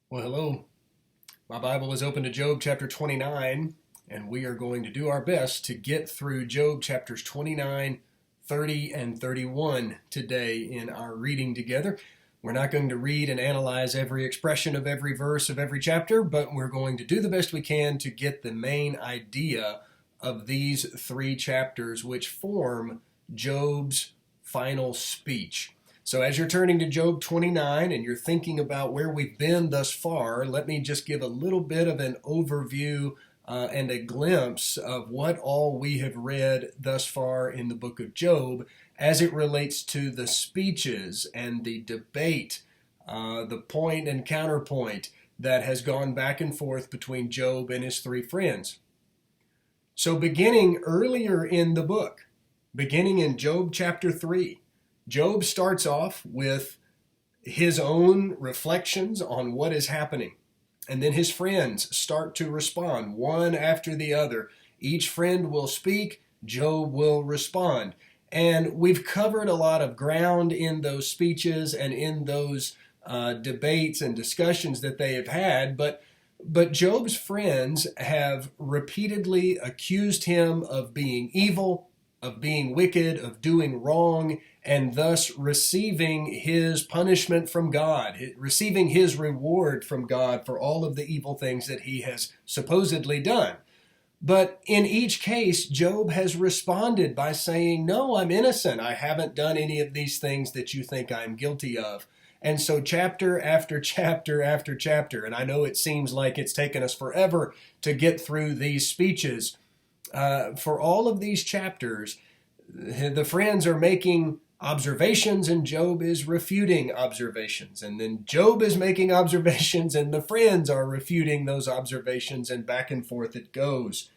Well, hello. My Bible is open to Job chapter 29, and we are going to do our best to get through Job chapters 29, 30, and 31 today in our reading together. We're not going to read and analyze every expression of every verse of every chapter, but we're going to do the best we can to get the main idea of these three chapters, which form Job's final speech. So as you're turning to Job 29 and you're thinking about where we've been thus far, let me just give a little bit of an overview and a glimpse of what all we have read thus far in the book of Job as it relates to the speeches and the debate, the point and counterpoint that has gone back and forth between Job and his three friends. So beginning earlier in the book, beginning in Job chapter 3, Job starts off with his own reflections on what is happening. And then his friends start to respond one after the other. Each friend will speak, Job will respond. And we've covered a lot of ground in those speeches and in those debates and discussions that they have had. But Job's friends have repeatedly accused him of being evil, of being wicked, of doing wrong, and thus receiving his punishment from God, receiving his reward from God for all of the evil things that he has supposedly done. But in each case, Job has responded by saying, no, I'm innocent. I haven't done any of these things that you think I'm guilty of. And so chapter after chapter after chapter, and I know it seems like it's taken us forever to get through these speeches, for all of these chapters, the friends are making observations and Job is refuting observations. And then Job is making observations and the friends are refuting those observations, and back and forth it goes.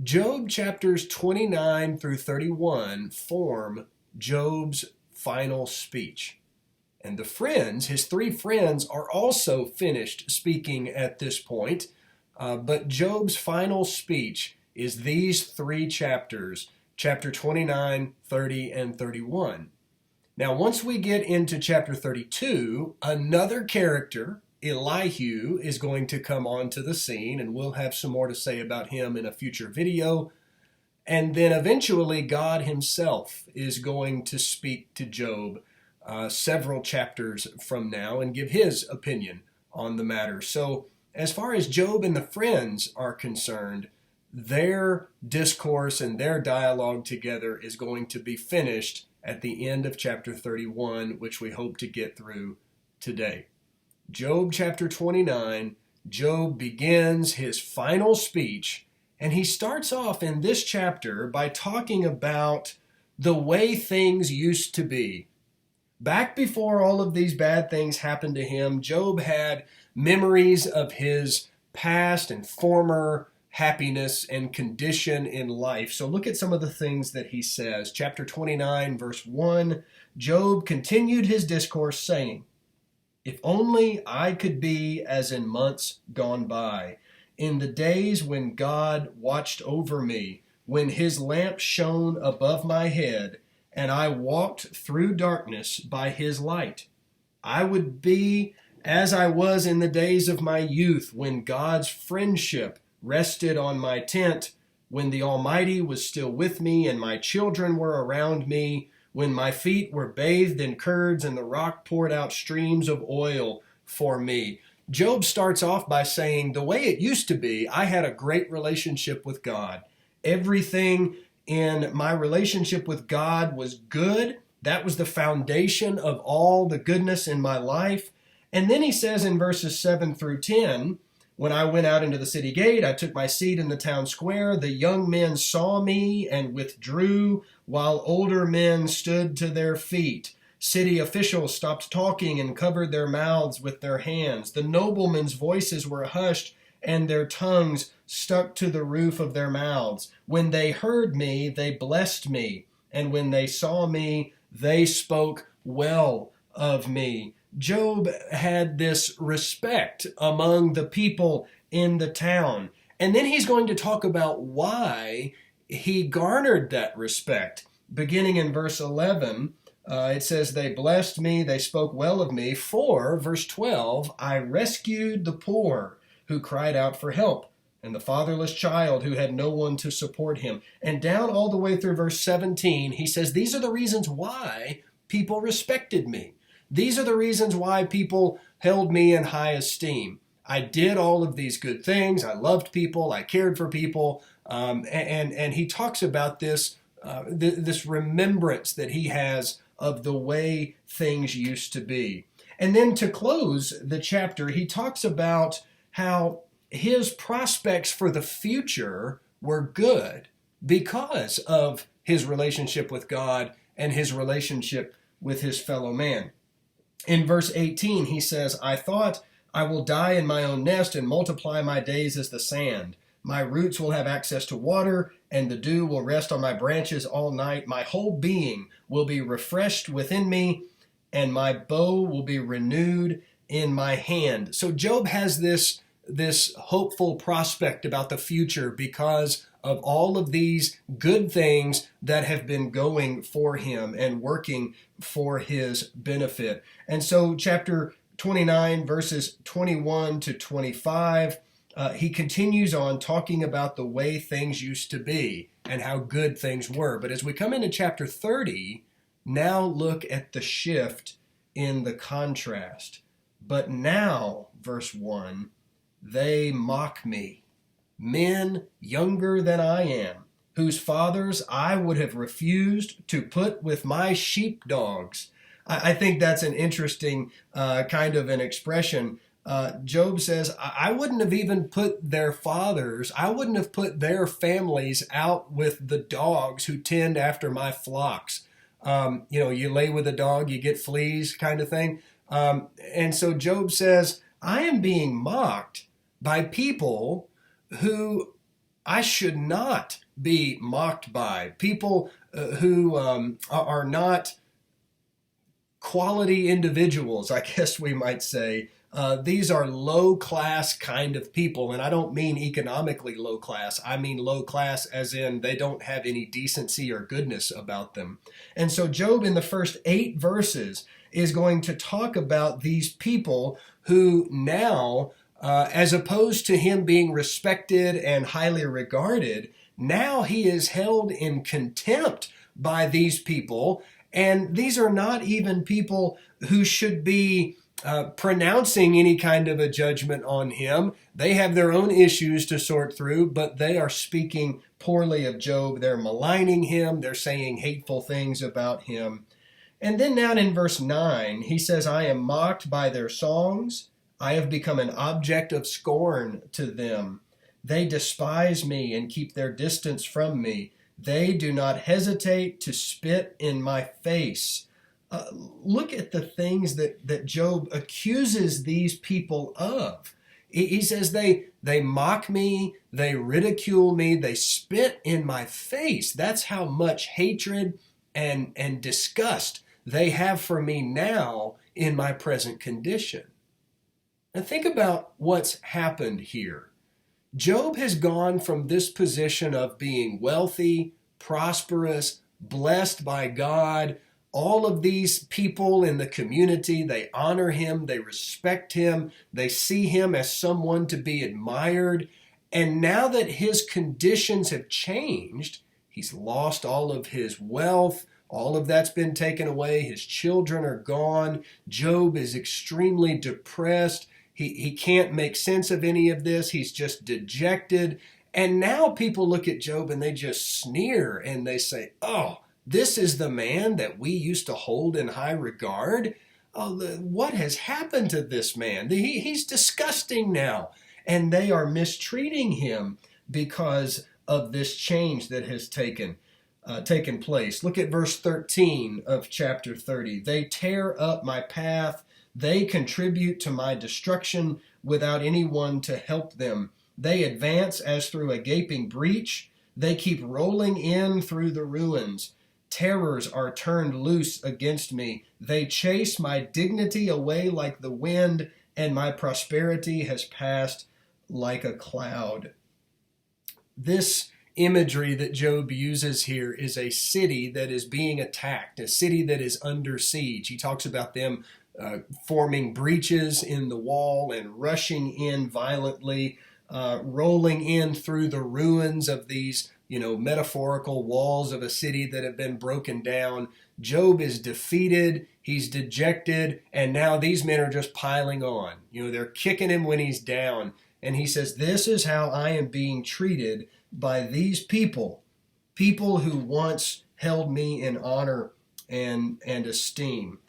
Job chapters 29 through 31 form Job's final speech. And the friends, his three friends, are also finished speaking at this point. But Job's final speech is these three chapters, chapter 29, 30, and 31. Now, once we get into chapter 32, another character, Elihu, is going to come onto the scene, and we'll have some more to say about him in a future video. And then eventually, God himself is going to speak to Job several chapters from now and give his opinion on the matter. So, as far as Job and the friends are concerned, their discourse and their dialogue together is going to be finished at the end of chapter 31, which we hope to get through today. Job chapter 29, Job begins his final speech, and he starts off in this chapter by talking about the way things used to be. Back before all of these bad things happened to him, Job had memories of his past and former happiness and condition in life. So look at some of the things that he says. Chapter 29, verse 1, Job continued his discourse saying, "If only I could be as in months gone by, in the days when God watched over me, when his lamp shone above my head, and I walked through darkness by his light. I would be as I was in the days of my youth, when God's friendship rested on my tent, when the Almighty was still with me and my children were around me, when my feet were bathed in curds and the rock poured out streams of oil for me." Job starts off by saying, the way it used to be, I had a great relationship with God. Everything in my relationship with God was good. That was the foundation of all the goodness in my life. And then he says in verses 7 through 10, "When I went out into the city gate, I took my seat in the town square. The young men saw me and withdrew, while older men stood to their feet. City officials stopped talking and covered their mouths with their hands. The noblemen's voices were hushed, and their tongues stuck to the roof of their mouths. When they heard me, they blessed me, and when they saw me, they spoke well of me." Job had this respect among the people in the town. And then he's going to talk about why he garnered that respect. Beginning in verse 11, It says, they blessed me, they spoke well of me, for, verse 12, I rescued the poor who cried out for help, and the fatherless child who had no one to support him. And down all the way through verse 17, he says, these are the reasons why people respected me. These are the reasons why people held me in high esteem. I did all of these good things. I loved people. I cared for people. And he talks about this, this remembrance that he has of the way things used to be. And then to close the chapter, he talks about how his prospects for the future were good because of his relationship with God and his relationship with his fellow man. In verse 18, he says, I thought, I will die in my own nest and multiply my days as the sand. My roots will have access to water, and the dew will rest on my branches all night. My whole being will be refreshed within me, and my bow will be renewed in my hand. So Job has this hopeful prospect about the future because of all of these good things that have been going for him and working for his benefit. And so chapter 29, verses 21 to 25, he continues on talking about the way things used to be and how good things were. But as we come into chapter 30, now look at the shift in the contrast. But now, verse 1, they mock me, men younger than I am, whose fathers I would have refused to put with my sheepdogs. I think that's an interesting kind of an expression. Job says, I wouldn't have even put their fathers, I wouldn't have put their families out with the dogs who tend after my flocks. You lay with a dog, you get fleas kind of thing. And so Job says, I am being mocked by people who I should not be mocked by, people who are not quality individuals, I guess we might say. These are low-class kind of people, and I don't mean economically low class. I mean low class as in they don't have any decency or goodness about them. And so Job in the first 8 verses is going to talk about these people who now, as opposed to him being respected and highly regarded, now he is held in contempt by these people. And these are not even people who should be pronouncing any kind of a judgment on him. They have their own issues to sort through, but they are speaking poorly of Job. They're maligning him. They're saying hateful things about him. And then down in verse 9, he says, I am mocked by their songs. I have become an object of scorn to them. They despise me and keep their distance from me. They do not hesitate to spit in my face. Look at the things that Job accuses these people of. He says they mock me, they ridicule me, they spit in my face. That's how much hatred and disgust they have for me now in my present condition. Now think about what's happened here. Job has gone from this position of being wealthy, prosperous, blessed by God. All of these people in the community, they honor him, they respect him, they see him as someone to be admired. And now that his conditions have changed, he's lost all of his wealth, all of that's been taken away, his children are gone. Job is extremely depressed. He can't make sense of any of this. He's just dejected. And now people look at Job and they just sneer and they say, oh, this is the man that we used to hold in high regard. What has happened to this man? He's disgusting now. And they are mistreating him because of this change that has taken place. Look at verse 13 of chapter 30. They tear up my path. They contribute to my destruction without anyone to help them. They advance as through a gaping breach. They keep rolling in through the ruins. Terrors are turned loose against me. They chase my dignity away like the wind, and my prosperity has passed like a cloud. This imagery that Job uses here is a city that is being attacked, a city that is under siege. He talks about them forming breaches in the wall and rushing in violently, rolling in through the ruins of these, metaphorical walls of a city that have been broken down. Job is defeated, he's dejected, and now these men are just piling on. They're kicking him when he's down. And he says, this is how I am being treated by these people who once held me in honor and esteem.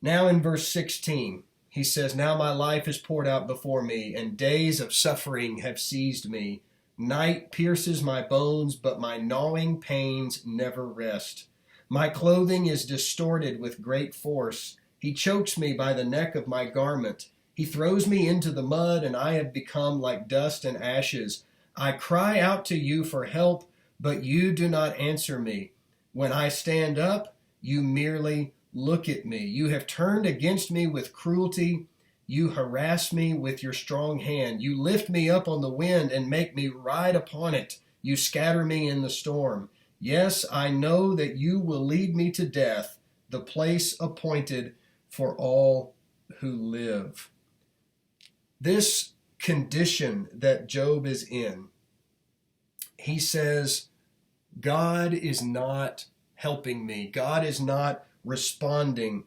Now in verse 16, he says, now my life is poured out before me, and days of suffering have seized me. Night pierces my bones, but my gnawing pains never rest. My clothing is distorted with great force. He chokes me by the neck of my garment. He throws me into the mud, and I have become like dust and ashes. I cry out to you for help, but you do not answer me. When I stand up, you merely look at me. You have turned against me with cruelty. You harass me with your strong hand. You lift me up on the wind and make me ride upon it. You scatter me in the storm. Yes, I know that you will lead me to death, the place appointed for all who live. This condition that Job is in, he says, God is not helping me. God is not responding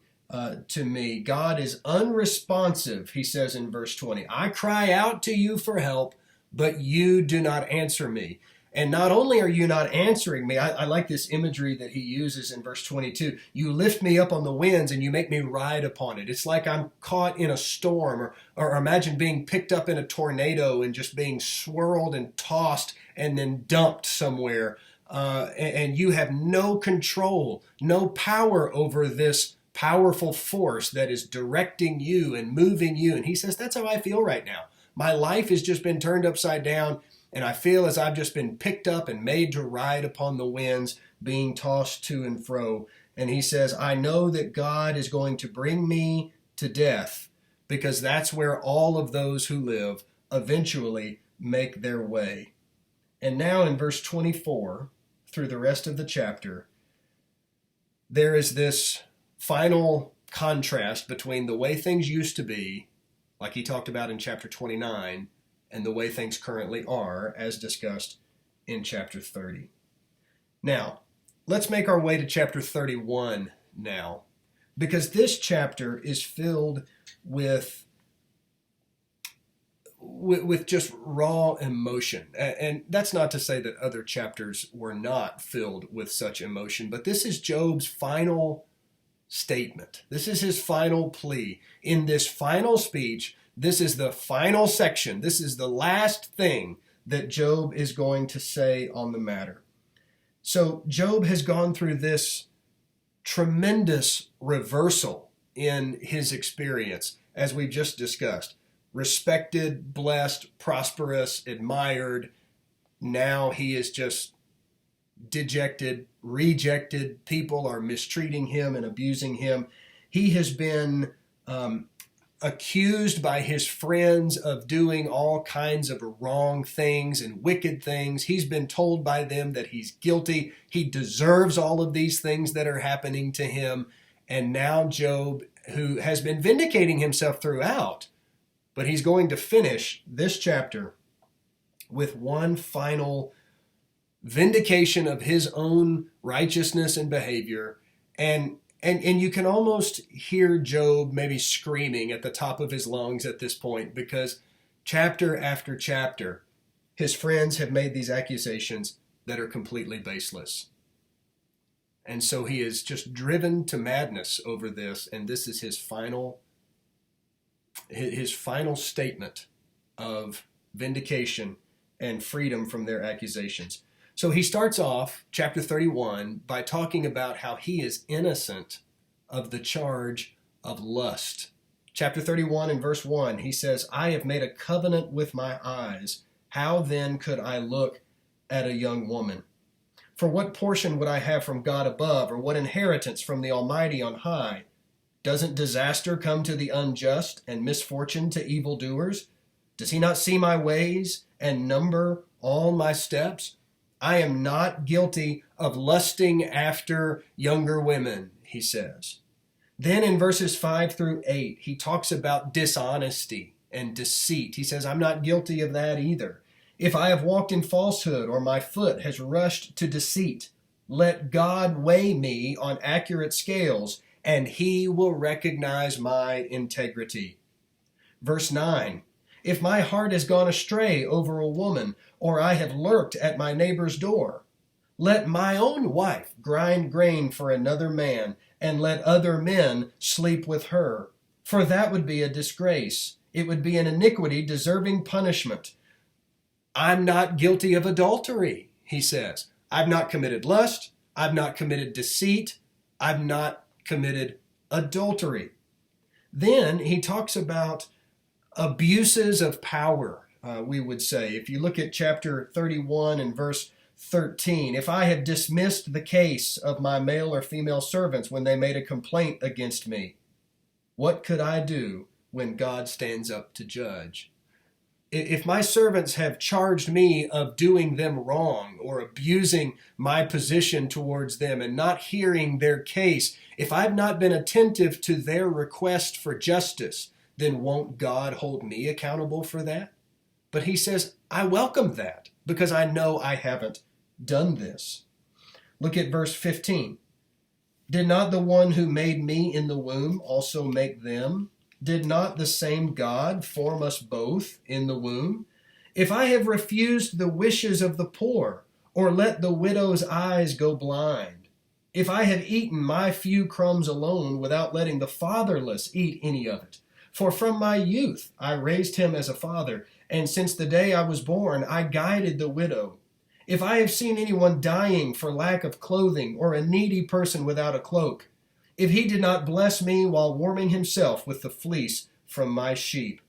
to me. God is unresponsive, he says in verse 20. I cry out to you for help, but you do not answer me. And not only are you not answering me, I like this imagery that he uses in verse 22. You lift me up on the winds and you make me ride upon it. It's like I'm caught in a storm, or imagine being picked up in a tornado and just being swirled and tossed and then dumped somewhere. And you have no control, no power over this powerful force that is directing you and moving you. And he says, that's how I feel right now. My life has just been turned upside down, and I feel as I've just been picked up and made to ride upon the winds, being tossed to and fro. And he says, I know that God is going to bring me to death, because that's where all of those who live eventually make their way. And now in verse 24, through the rest of the chapter, there is this final contrast between the way things used to be, like he talked about in chapter 29, and the way things currently are, as discussed in chapter 30. Now, let's make our way to chapter 31 now, because this chapter is filled with just raw emotion. And that's not to say that other chapters were not filled with such emotion, but this is Job's final statement. This is his final plea. In this final speech, this is the final section. This is the last thing that Job is going to say on the matter. So Job has gone through this tremendous reversal in his experience, as we've just discussed. Respected, blessed, prosperous, admired. Now he is just dejected, rejected. People are mistreating him and abusing him. He has been accused by his friends of doing all kinds of wrong things and wicked things. He's been told by them that he's guilty. He deserves all of these things that are happening to him. And now Job, who has been vindicating himself throughout, but he's going to finish this chapter with one final vindication of his own righteousness and behavior. And you can almost hear Job maybe screaming at the top of his lungs at this point, because chapter after chapter, his friends have made these accusations that are completely baseless. And so he is just driven to madness over this, and this is his final statement of vindication and freedom from their accusations. So he starts off chapter 31 by talking about how he is innocent of the charge of lust. Chapter 31 and verse 1, he says, I have made a covenant with my eyes. How then could I look at a young woman? For what portion would I have from God above, or what inheritance from the Almighty on high? Doesn't disaster come to the unjust, and misfortune to evildoers? Does he not see my ways and number all my steps? I am not guilty of lusting after younger women, he says. Then in verses 5 through 8, he talks about dishonesty and deceit. He says, I'm not guilty of that either. If I have walked in falsehood or my foot has rushed to deceit, let God weigh me on accurate scales, and he will recognize my integrity. Verse 9, if my heart has gone astray over a woman, or I have lurked at my neighbor's door, let my own wife grind grain for another man, and let other men sleep with her. For that would be a disgrace. It would be an iniquity deserving punishment. I'm not guilty of adultery, he says. I've not committed lust. I've not committed deceit. I've not committed adultery. Then he talks about abuses of power, we would say. If you look at chapter 31 and verse 13, if I have dismissed the case of my male or female servants when they made a complaint against me, what could I do when God stands up to judge? If my servants have charged me of doing them wrong or abusing my position towards them and not hearing their case, if I've not been attentive to their request for justice, then won't God hold me accountable for that? But he says, I welcome that because I know I haven't done this. Look at verse 15. Did not the one who made me in the womb also make them? Did not the same God form us both in the womb? If I have refused the wishes of the poor, or let the widow's eyes go blind, if I have eaten my few crumbs alone without letting the fatherless eat any of it, for from my youth I raised him as a father, and since the day I was born I guided the widow. If I have seen anyone dying for lack of clothing, or a needy person without a cloak, if he did not bless me while warming himself with the fleece from my sheep.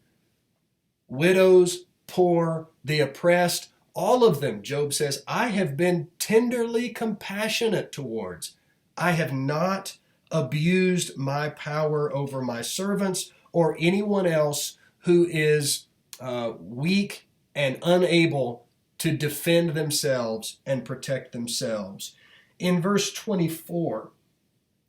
Widows, poor, the oppressed, all of them, Job says, I have been tenderly compassionate towards. I have not abused my power over my servants or anyone else who is weak and unable to defend themselves and protect themselves. In verse 24,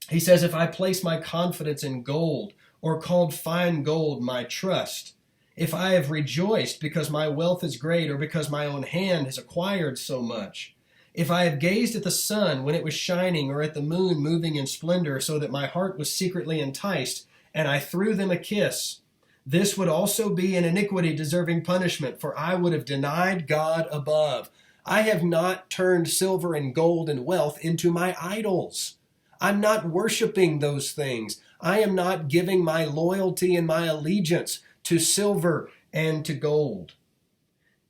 he says, if I place my confidence in gold or called fine gold my trust, if I have rejoiced because my wealth is great or because my own hand has acquired so much, if I have gazed at the sun when it was shining or at the moon moving in splendor so that my heart was secretly enticed and I threw them a kiss, this would also be an iniquity deserving punishment, for I would have denied God above. I have not turned silver and gold and wealth into my idols. I'm not worshiping those things. I am not giving my loyalty and my allegiance to silver and to gold.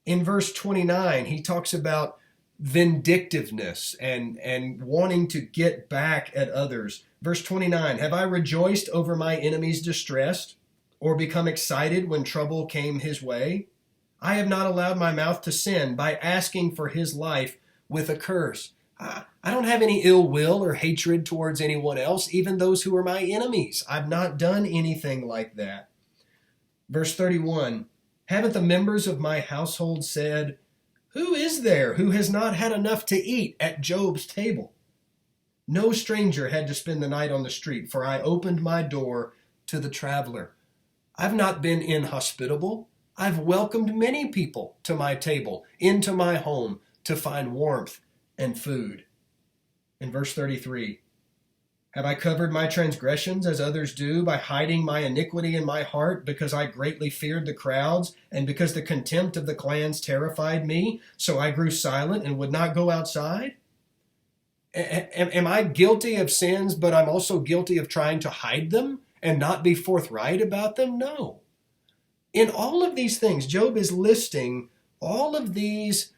In verse 29, he talks about vindictiveness and wanting to get back at others. Verse 29, have I rejoiced over my enemy's distress, or become excited when trouble came his way? I have not allowed my mouth to sin by asking for his life with a curse. I don't have any ill will or hatred towards anyone else, even those who are my enemies. I've not done anything like that. Verse 31, haven't the members of my household said, who is there who has not had enough to eat at Job's table? No stranger had to spend the night on the street, for I opened my door to the traveler. I've not been inhospitable. I've welcomed many people to my table, into my home, to find warmth and food. In verse 33, have I covered my transgressions as others do by hiding my iniquity in my heart because I greatly feared the crowds and because the contempt of the clans terrified me, so I grew silent and would not go outside? Am I guilty of sins, but I'm also guilty of trying to hide them and not be forthright about them? No. In all of these things, Job is listing all of these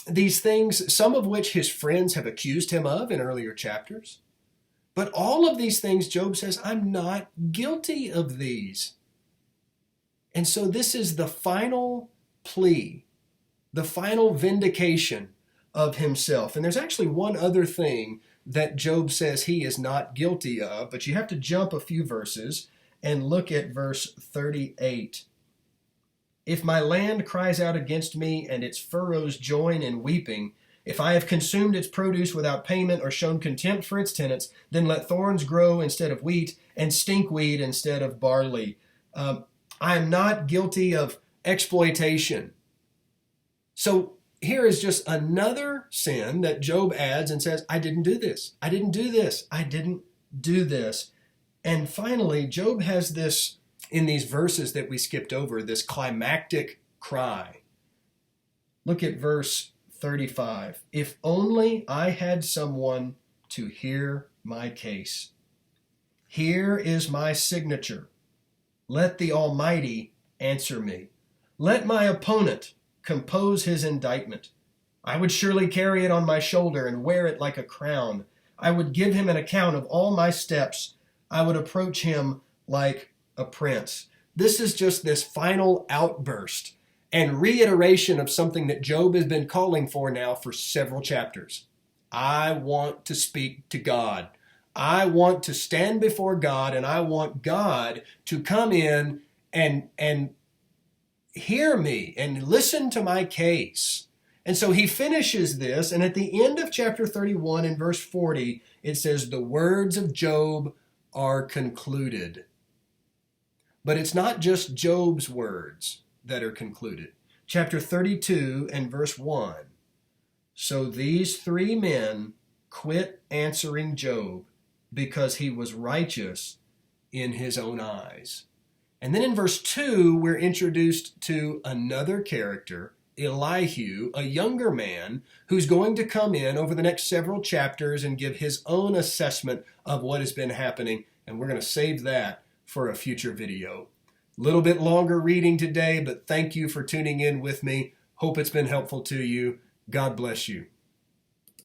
things, some of which his friends have accused him of in earlier chapters. But all of these things, Job says, I'm not guilty of these. And so this is the final plea, the final vindication of himself. And there's actually one other thing that Job says he is not guilty of, but you have to jump a few verses and look at verse 38. If my land cries out against me and its furrows join in weeping, if I have consumed its produce without payment or shown contempt for its tenants, then let thorns grow instead of wheat and stinkweed instead of barley. I am not guilty of exploitation. So here is just another sin that Job adds and says, I didn't do this. I didn't do this. I didn't do this. And finally, Job has this, in these verses that we skipped over, this climactic cry. Look at verse 35. If only I had someone to hear my case. Here is my signature. Let the Almighty answer me. Let my opponent compose his indictment. I would surely carry it on my shoulder and wear it like a crown. I would give him an account of all my steps. I would approach him like a prince. This is just this final outburst and reiteration of something that Job has been calling for now for several chapters. I want to speak to God. I want to stand before God, and I want God to come in and hear me and listen to my case. And so he finishes this, and at the end of chapter 31 in verse 40, it says, the words of Job are concluded. But it's not just Job's words that are concluded. Chapter 32 and verse 1. So these three men quit answering Job because he was righteous in his own eyes. And then in verse 2, we're introduced to another character, Elihu, a younger man who's going to come in over the next several chapters and give his own assessment of what has been happening. And we're going to save that for a future video. A little bit longer reading today, but thank you for tuning in with me. Hope it's been helpful to you. God bless you.